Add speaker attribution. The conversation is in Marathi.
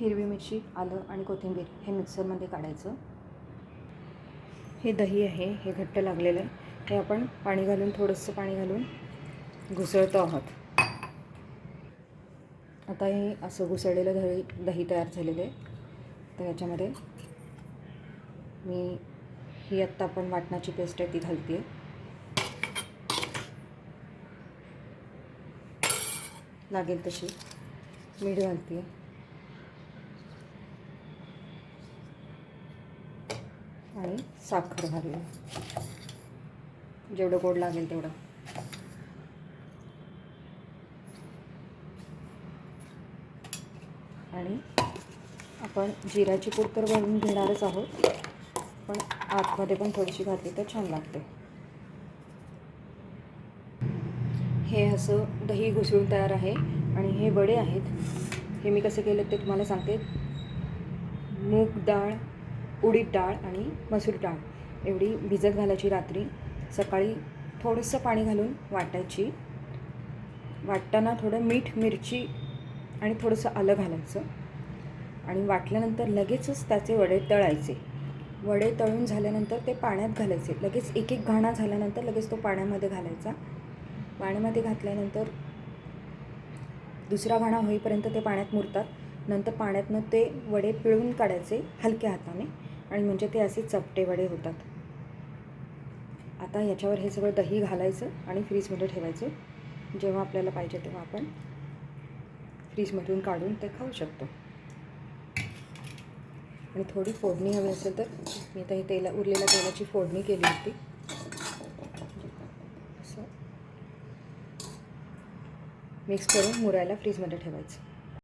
Speaker 1: हिरवी मिरची, आलं आणि कोथिंबीर हे मिक्सरमध्ये काढायचं. हे दही आहे, हे घट्ट लागलेलं आहे. हे आपण पाणी घालून, थोडंसं पाणी घालून घुसळतो आहोत. आता हे असं घुसळलेलं दही तयार झालेलं आहे. तर याच्यामध्ये मी ही आत्ता आपण वाटणाची पेस्ट आहे ती घालते आहे. लागेल तशी मीठ घालते आहे आणि साखर घालूया, जेवढं गोड लागेल तेवढं. आणि आपण जिऱ्याची पूड तर बनवून घेणारच आहोत, पण आतमध्ये पण थोडीशी घातली तर छान लागते. हे असं दही घुसळून तयार आहे. आणि हे वडे आहेत. हे मी कसे केले ते तुम्हाला सांगते. मूग डाळ, उडीद डाळ आणि मसूर डाळ एवढी भिजत घालायची रात्री. सकाळी थोडंसं पाणी घालून वाटायची. वाटताना थोडं मीठ, मिरची आणि थोडंसं आलं घालायचं. आणि वाटल्यानंतर लगेचच त्याचे वडे तळायचे. वडे तळून झाल्यानंतर ते पाण्यात घालायचे. लगेच एक एक घाणा झाल्यानंतर लगेच तो पाण्यामध्ये घालायचा. पाण्यामध्ये घातल्यानंतर दुसरा घाणा होईपर्यंत ते पाण्यात मुरतात. नंतर पाण्यातनं ते वडे पिळून काढायचे हलक्या हाताने, आणि म्हणजे ते असे चपटे वडे होतात. आता याच्यावर हे सगळं दही घालायचं आणि फ्रीजमध्ये ठेवायचं. जेव्हा आपल्याला पाहिजे तेव्हा आपण फ्रीजमधून काढून ते खाऊ शकतो. आणि थोडी फोडणी हवी असेल तर मी आता हे उरलेल्या तेलाची फोडणी केली होती. असं मिक्स करून मुरायला फ्रीजमध्ये ठेवायचं.